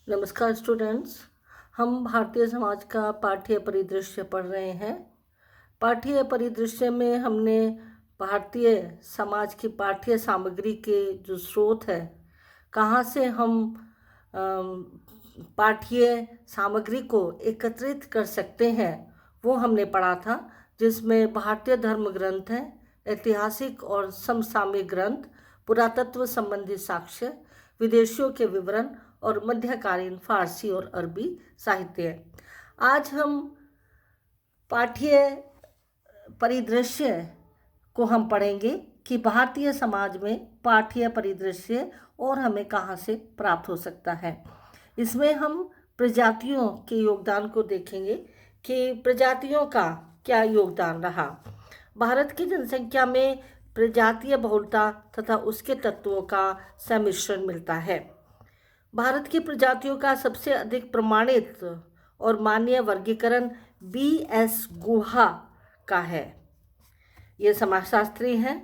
नमस्कार स्टूडेंट्स। हम भारतीय समाज का पाठ्य परिदृश्य पढ़ रहे हैं। पाठ्य परिदृश्य में हमने भारतीय समाज की पाठ्य सामग्री के जो स्रोत है, कहाँ से हम पाठ्य सामग्री को एकत्रित कर सकते हैं, वो हमने पढ़ा था। जिसमें भारतीय धर्म ग्रंथ हैं, ऐतिहासिक और समसामयिक ग्रंथ, पुरातत्व संबंधी साक्ष्य, विदेशियों के विवरण और मध्यकालीन फारसी और अरबी साहित्य है। आज हम पाठ्य परिदृश्य को हम पढ़ेंगे कि भारतीय समाज में पाठ्य परिदृश्य और हमें कहाँ से प्राप्त हो सकता है। इसमें हम प्रजातियों के योगदान को देखेंगे कि प्रजातियों का क्या योगदान रहा। भारत की जनसंख्या में प्रजातीय बहुलता तथा उसके तत्वों का सम्मिश्रण मिलता है। भारत की प्रजातियों का सबसे अधिक प्रमाणित और मान्य वर्गीकरण B.S. गुहा का है। ये समाजशास्त्री हैं।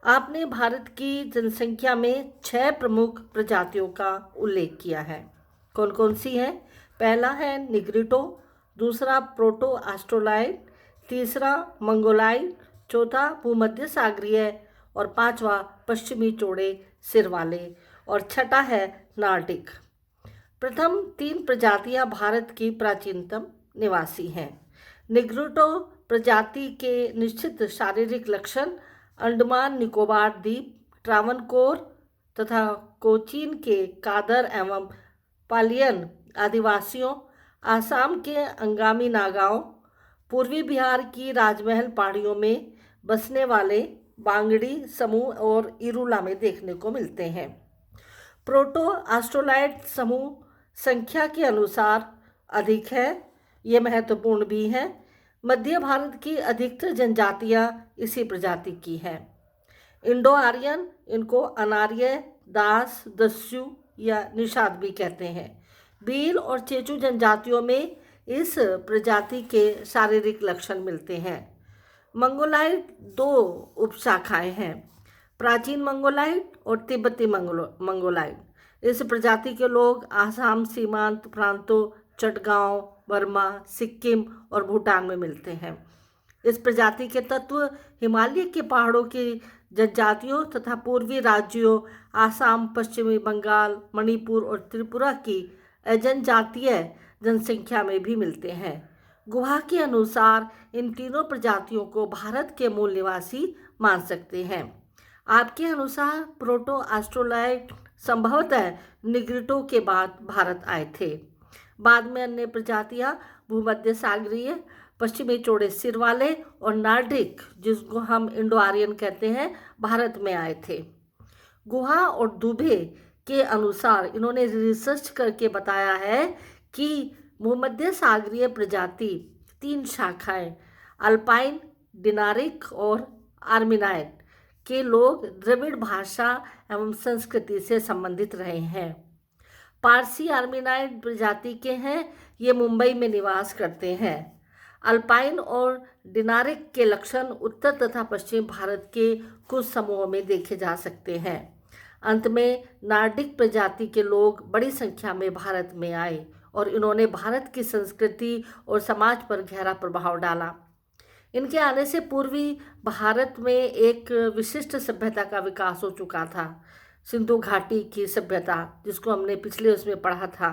आपने भारत की जनसंख्या में 6 प्रमुख प्रजातियों का उल्लेख किया है। कौन कौन सी हैं? पहला है निग्रिटो, दूसरा प्रोटो ऑस्ट्रोलॉइड, तीसरा मंगोलाइड, चौथा भूमध्य सागरीय और पांचवा पश्चिमी चौड़े सिर वाले और छठा है नार्डिक। प्रथम 3 प्रजातियां भारत की प्राचीनतम निवासी हैं। निग्रिटो प्रजाति के निश्चित शारीरिक लक्षण अंडमान निकोबार द्वीप, ट्रावनकोर तथा कोचीन के कादर एवं पालियन आदिवासियों, आसाम के अंगामी नागाओं, पूर्वी बिहार की राजमहल पहाड़ियों में बसने वाले बांगड़ी समूह और इरूला में देखने को मिलते हैं। प्रोटो ऑस्ट्रोलॉइड समूह संख्या के अनुसार अधिक है, ये महत्वपूर्ण भी है। मध्य भारत की अधिकतर जनजातियां इसी प्रजाति की हैं। इंडो आर्यन, इनको अनार्य, दास, दस्यु या निषाद भी कहते हैं। भील और चेचू जनजातियों में इस प्रजाति के शारीरिक लक्षण मिलते हैं। मंगोलाइड 2 उपशाखाएं हैं, प्राचीन मंगोलाइड और तिब्बती मंगोलाइड। इस प्रजाति के लोग आसाम सीमांत प्रांतों, चटगांव, बर्मा, सिक्किम और भूटान में मिलते हैं। इस प्रजाति के तत्व हिमालय के पहाड़ों की जनजातियों तथा पूर्वी राज्यों आसाम, पश्चिमी बंगाल, मणिपुर और त्रिपुरा की जनजातीय जनसंख्या में भी मिलते हैं। गुहा के अनुसार इन तीनों प्रजातियों को भारत के मूल निवासी मान सकते हैं। आपके अनुसार प्रोटो ऑस्ट्रोलॉइड संभवतः निग्रिटो के बाद भारत आए थे। बाद में अन्य प्रजातियां भूमध्य सागरीय, पश्चिमी चौड़े सिर वाले और नार्डिक, जिसको हम इंडो आर्यन कहते हैं, भारत में आए थे। गुहा और दुबे के अनुसार इन्होंने रिसर्च करके बताया है कि भूमध्य सागरीय प्रजाति 3 शाखाएं अल्पाइन, डिनारिक और आर्मीनाइट के लोग द्रविड़ भाषा एवं संस्कृति से संबंधित रहे हैं। पारसी आर्मीनाइट प्रजाति के हैं, ये मुंबई में निवास करते हैं। अल्पाइन और डिनारिक के लक्षण उत्तर तथा पश्चिम भारत के कुछ समूहों में देखे जा सकते हैं। अंत में नार्डिक प्रजाति के लोग बड़ी संख्या में भारत में आए और इन्होंने भारत की संस्कृति और समाज पर गहरा प्रभाव डाला। इनके आने से पूर्वी भारत में एक विशिष्ट सभ्यता का विकास हो चुका था, सिंधु घाटी की सभ्यता, जिसको हमने पिछले उसमें पढ़ा था।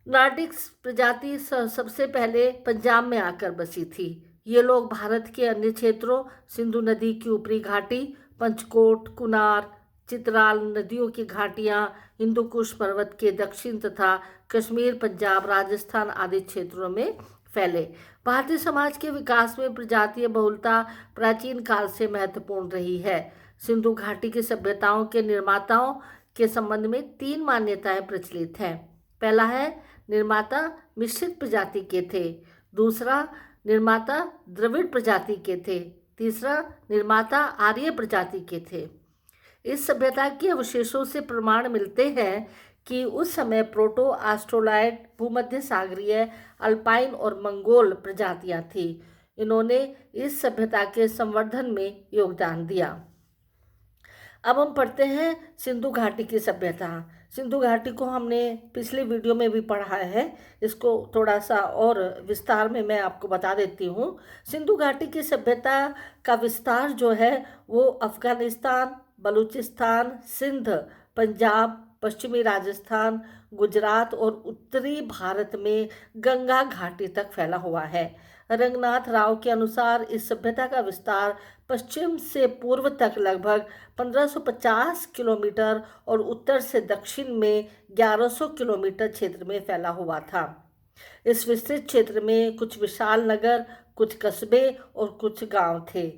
नार्डिक्स प्रजाति सबसे पहले पंजाब में आकर बसी थी। ये लोग भारत के अन्य क्षेत्रों, सिंधु नदी की ऊपरी घाटी, पंचकोट, कुनार, चित्राल नदियों की घाटियाँ, हिंदू कुश पर्वत के दक्षिण तथा कश्मीर, पंजाब, राजस्थान आदि क्षेत्रों में फैले। भारतीय समाज के विकास में प्रजातीय बहुलता प्राचीन काल से महत्वपूर्ण रही है। सिंधु घाटी की सभ्यताओं के निर्माताओं के संबंध में 3 मान्यताएं प्रचलित हैं। पहला है निर्माता मिश्रित प्रजाति के थे, दूसरा निर्माता द्रविड़ प्रजाति के थे, तीसरा निर्माता आर्य प्रजाति के थे। इस सभ्यता के अवशेषों से प्रमाण मिलते हैं कि उस समय प्रोटो ऑस्ट्रोलॉइड, भूमध्य सागरीय, अल्पाइन और मंगोल प्रजातियां थीं। इन्होंने इस सभ्यता के संवर्धन में योगदान दिया। अब हम पढ़ते हैं सिंधु घाटी की सभ्यता। सिंधु घाटी को हमने पिछले वीडियो में भी पढ़ा है, इसको थोड़ा सा और विस्तार में मैं आपको बता देती हूँ। सिंधु घाटी की सभ्यता का विस्तार जो है वो अफगानिस्तान, बलूचिस्तान, सिंध, पंजाब, पश्चिमी राजस्थान, गुजरात और उत्तरी भारत में गंगा घाटी तक फैला हुआ है। रंगनाथ राव के अनुसार इस सभ्यता का विस्तार पश्चिम से पूर्व तक लगभग 1550 किलोमीटर और उत्तर से दक्षिण में 1100 किलोमीटर क्षेत्र में फैला हुआ था। इस विस्तृत क्षेत्र में कुछ विशाल नगर, कुछ कस्बे और कुछ गांव थे।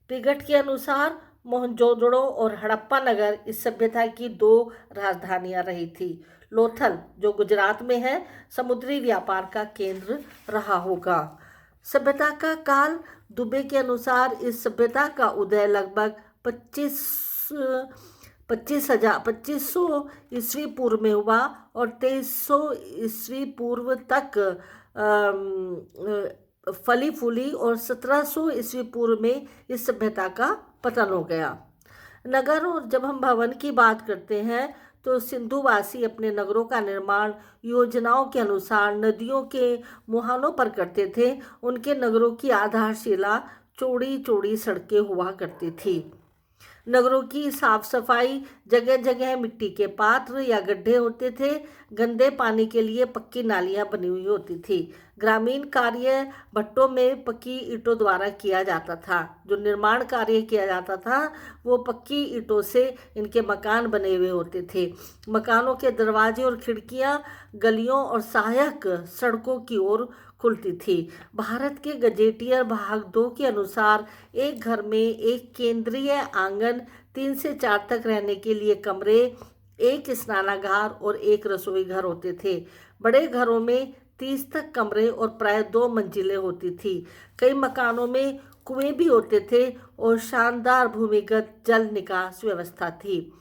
पिगट के अनुसार मोहनजोदड़ो और हड़प्पा नगर इस सभ्यता की 2 राजधानियां रही थी। लोथल जो गुजरात में है समुद्री व्यापार का केंद्र रहा होगा। सभ्यता का काल दुबे के अनुसार इस सभ्यता का उदय लगभग 2500 ईस्वी पूर्व में हुआ और 2300 ईस्वी पूर्व तक फली फूली और 1700 ईस्वी पूर्व में इस सभ्यता का पतन हो गया। नगर और जब हम भवन की बात करते हैं तो सिंधुवासी अपने नगरों का निर्माण योजनाओं के अनुसार नदियों के मुहानों पर करते थे। उनके नगरों की आधारशिला चौड़ी चौड़ी सड़कें हुआ करती थी। नगरों की साफ सफाई, जगह जगह मिट्टी के पात्र या गड्ढे होते थे। गंदे पानी के लिए पक्की नालियां बनी हुई होती थी। ग्रामीण कार्य भट्टों में पक्की ईंटों द्वारा किया जाता था। जो निर्माण कार्य किया जाता था वो पक्की ईंटों से इनके मकान बने हुए होते थे। मकानों के दरवाजे और खिड़कियां गलियों और सहायक सड़कों की ओर खुलती थी। भारत के गजेटियर भाग 2 के अनुसार एक घर में एक केंद्रीय आंगन, 3 से 4 तक रहने के लिए कमरे, एक स्नानागार और एक रसोई घर होते थे। बड़े घरों में 30 तक कमरे और प्राय 2 मंजिलें होती थी। कई मकानों में कुएं भी होते थे और शानदार भूमिगत जल निकास व्यवस्था थी।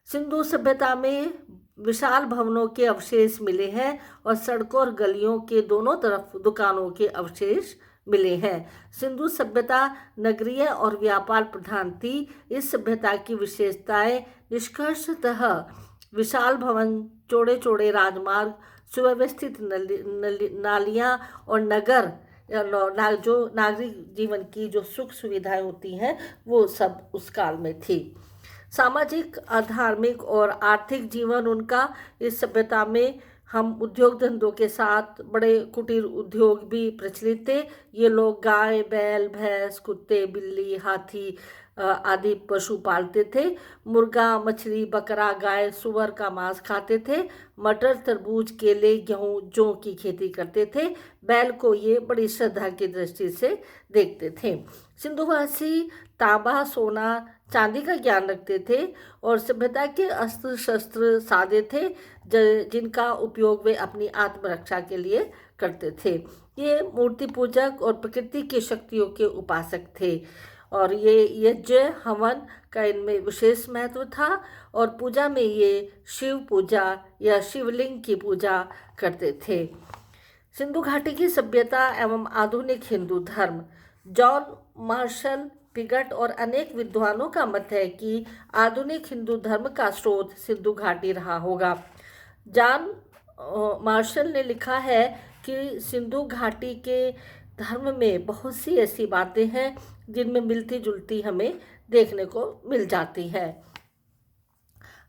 सिंधु सभ्यता में विशाल भवनों के अवशेष मिले हैं और सड़कों और गलियों के दोनों तरफ दुकानों के अवशेष मिले हैं। सिंधु सभ्यता नगरीय और व्यापार प्रधान थी। इस सभ्यता की विशेषताएं निष्कर्षतः विशाल भवन, चौड़े चौड़े राजमार्ग, सुव्यवस्थित नालियां और नगर जो नागरिक जीवन की जो सुख सुविधाएं होती हैं वो सब उस काल में थी। सामाजिक, धार्मिक और आर्थिक जीवन उनका इस सभ्यता में हम उद्योग धंधों के साथ बड़े कुटीर उद्योग भी प्रचलित थे। ये लोग गाय, बैल, भैंस, कुत्ते, बिल्ली, हाथी आदि पशु पालते थे। मुर्गा, मछली, बकरा, गाय, सुअर का मांस खाते थे। मटर, तरबूज, केले, गेहूं, जौ की खेती करते थे। बैल को ये बड़ी श्रद्धा की दृष्टि से देखते थे। सिंधुवासी तांबा, सोना, चांदी का ज्ञान रखते थे और सभ्यता के अस्त्र शस्त्र सादे थे जिनका उपयोग वे अपनी आत्मरक्षा के लिए करते थे। ये मूर्ति पूजक और प्रकृति की शक्तियों के उपासक थे और ये यज्ञ हवन का इनमें विशेष महत्व था और पूजा में ये शिव पूजा या शिवलिंग की पूजा करते थे। सिंधु घाटी की सभ्यता एवं आधुनिक हिंदू धर्म। जॉन मार्शल, पिगट और अनेक विद्वानों का मत है कि आधुनिक हिंदू धर्म का स्रोत सिंधु घाटी रहा होगा। जॉन मार्शल ने लिखा है कि सिंधु घाटी के धर्म में बहुत सी ऐसी बातें हैं जिनमें मिलती जुलती हमें देखने को मिल जाती हैं।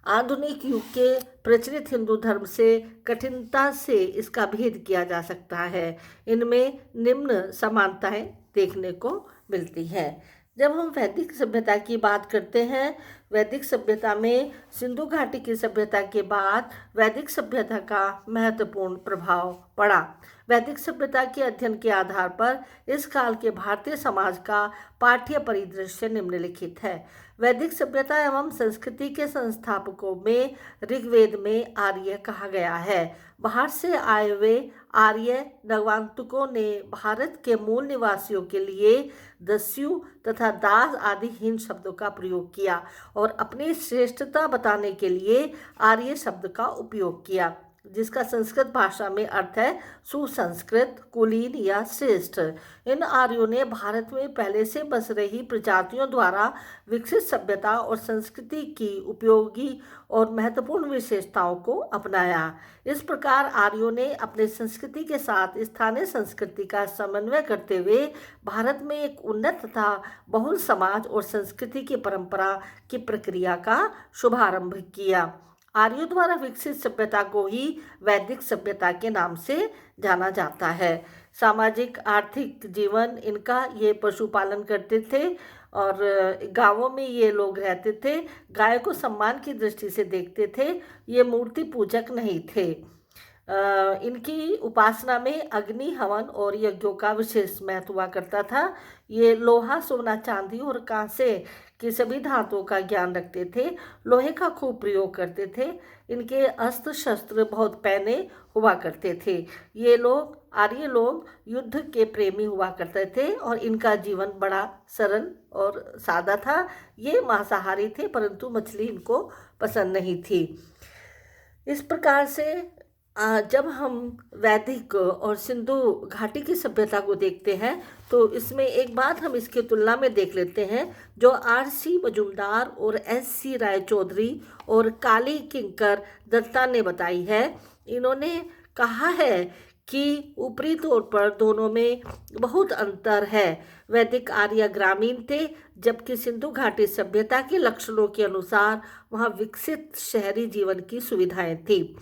आधुनिक युग के प्रचलित हिंदू धर्म से कठिनता से इसका भेद किया जा सकता है। इनमें निम्न समानताएं देखने को मिलती हैं। जब हम वैदिक सभ्यता की बात करते हैं, वैदिक सभ्यता में सिंधु घाटी की सभ्यता के बाद वैदिक सभ्यता का महत्वपूर्ण प्रभाव पड़ा। वैदिक सभ्यता के अध्ययन के आधार पर इस काल के भारतीय समाज का पाठ्य परिदृश्य निम्नलिखित है। वैदिक सभ्यता एवं संस्कृति के संस्थापकों में ऋग्वेद में आर्य कहा गया है। बाहर से आए हुए आर्य नगवांतुकों ने भारत के मूल निवासियों के लिए दस्यु तथा दास आदि हीन शब्दों का प्रयोग किया और अपनी श्रेष्ठता बताने के लिए आर्य शब्द का उपयोग किया। जिसका संस्कृत भाषा में अर्थ है सुसंस्कृत, कुलीन या श्रेष्ठ। इन आर्यों ने भारत में पहले से बस रही प्रजातियों द्वारा विकसित सभ्यता और संस्कृति की उपयोगी और महत्वपूर्ण विशेषताओं को अपनाया। इस प्रकार आर्यों ने अपने संस्कृति के साथ स्थानीय संस्कृति का समन्वय करते हुए भारत में एक उन्नत तथा बहुल समाज और संस्कृति की परंपरा की प्रक्रिया का शुभारंभ किया। आर्यों द्वारा विकसित सभ्यता को ही वैदिक सभ्यता के नाम से जाना जाता है। सामाजिक आर्थिक जीवन इनका, ये पशुपालन करते थे और गांवों में ये लोग रहते थे। गाय को सम्मान की दृष्टि से देखते थे। ये मूर्ति पूजक नहीं थे। इनकी उपासना में अग्नि, हवन और यज्ञों का विशेष महत्व हुआ करता था। ये लोहा, सोना, चांदी और कांसे की सभी धातुओं का ज्ञान रखते थे। लोहे का खूब प्रयोग करते थे। इनके अस्त्र शस्त्र बहुत पैने हुआ करते थे। ये लोग, आर्य लोग, युद्ध के प्रेमी हुआ करते थे और इनका जीवन बड़ा सरल और सादा था। ये मांसाहारी थे, परंतु मछली इनको पसंद नहीं थी। इस प्रकार से जब हम वैदिक और सिंधु घाटी की सभ्यता को देखते हैं तो इसमें एक बात हम इसकी तुलना में देख लेते हैं, जो आर.सी. मजूमदार और एस.सी. रायचौधरी और काली किंकर दत्ता ने बताई है। इन्होंने कहा है कि ऊपरी तौर पर दोनों में बहुत अंतर है। वैदिक आर्य ग्रामीण थे, जबकि सिंधु घाटी सभ्यता के लक्षणों के अनुसार वहाँ विकसित शहरी जीवन की सुविधाएं थी।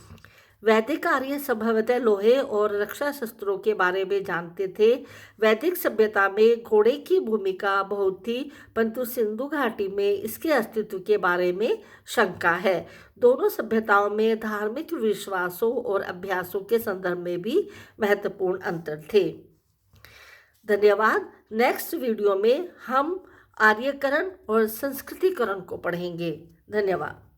वैदिक आर्य संभवतः लोहे और रक्षा शस्त्रों के बारे में जानते थे। वैदिक सभ्यता में घोड़े की भूमिका बहुत थी, परंतु सिंधु घाटी में इसके अस्तित्व के बारे में शंका है। दोनों सभ्यताओं में धार्मिक विश्वासों और अभ्यासों के संदर्भ में भी महत्वपूर्ण अंतर थे। धन्यवाद। नेक्स्ट वीडियो में हम आर्यकरण और संस्कृतिकरण को पढ़ेंगे। धन्यवाद।